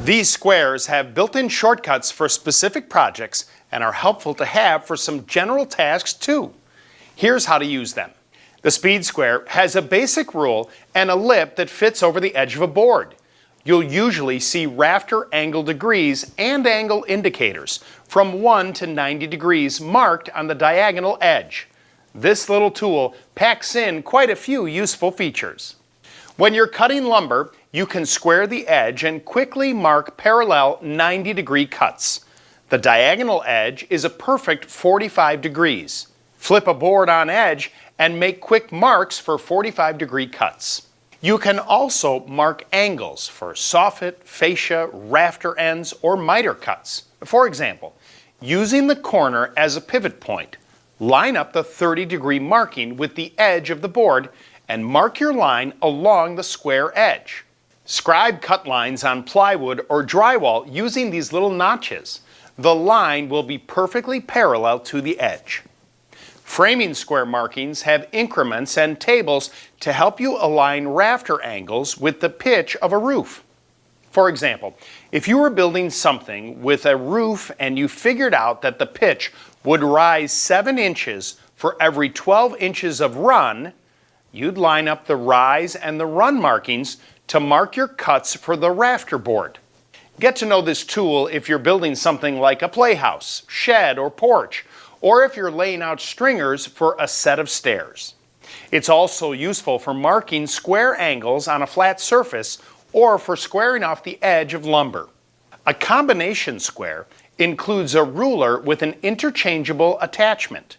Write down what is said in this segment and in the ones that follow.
These squares have built-in shortcuts for specific projects and are helpful to have for some general tasks too. Here's how to use them. The speed square has a basic rule and a lip that fits over the edge of a board. You'll usually see rafter angle degrees and angle indicators from 1 to 90 degrees marked on the diagonal edge. This little tool packs in quite a few useful features. When you're cutting lumber, you can square the edge and quickly mark parallel 90-degree cuts. The diagonal edge is a perfect 45 degrees. Flip a board on edge and make quick marks for 45-degree cuts. You can also mark angles for soffit, fascia, rafter ends, or miter cuts. For example, using the corner as a pivot point, line up the 30-degree marking with the edge of the board and mark your line along the square edge. Scribe cut lines on plywood or drywall using these little notches. The line will be perfectly parallel to the edge. Framing square markings have increments and tables to help you align rafter angles with the pitch of a roof. For example, if you were building something with a roof and you figured out that the pitch would rise 7 inches for every 12 inches of run, you'd line up the rise and the run markings to mark your cuts for the rafter board. Get to know this tool if you're building something like a playhouse, shed, or porch, or if you're laying out stringers for a set of stairs. It's also useful for marking square angles on a flat surface or for squaring off the edge of lumber. A combination square includes a ruler with an interchangeable attachment.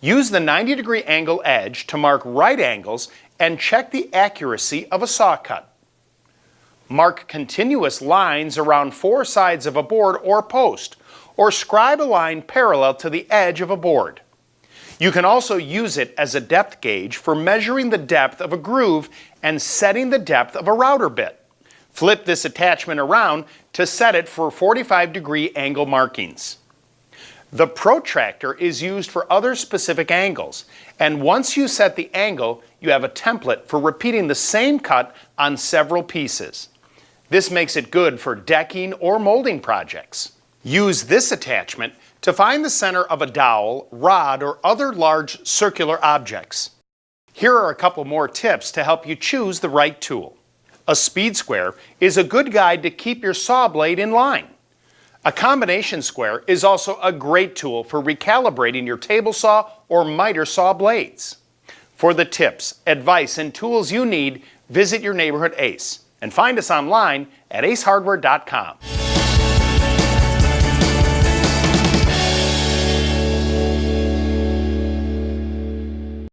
Use the 90-degree angle edge to mark right angles and check the accuracy of a saw cut. Mark continuous lines around 4 sides of a board or post, or scribe a line parallel to the edge of a board. You can also use it as a depth gauge for measuring the depth of a groove and setting the depth of a router bit. Flip this attachment around to set it for 45-degree angle markings. The protractor is used for other specific angles, and once you set the angle, you have a template for repeating the same cut on several pieces. This makes it good for decking or molding projects. Use this attachment to find the center of a dowel, rod, or other large circular objects. Here are a couple more tips to help you choose the right tool. A speed square is a good guide to keep your saw blade in line. A combination square is also a great tool for recalibrating your table saw or miter saw blades. For the tips, advice, and tools you need, visit your neighborhood ACE and find us online at acehardware.com.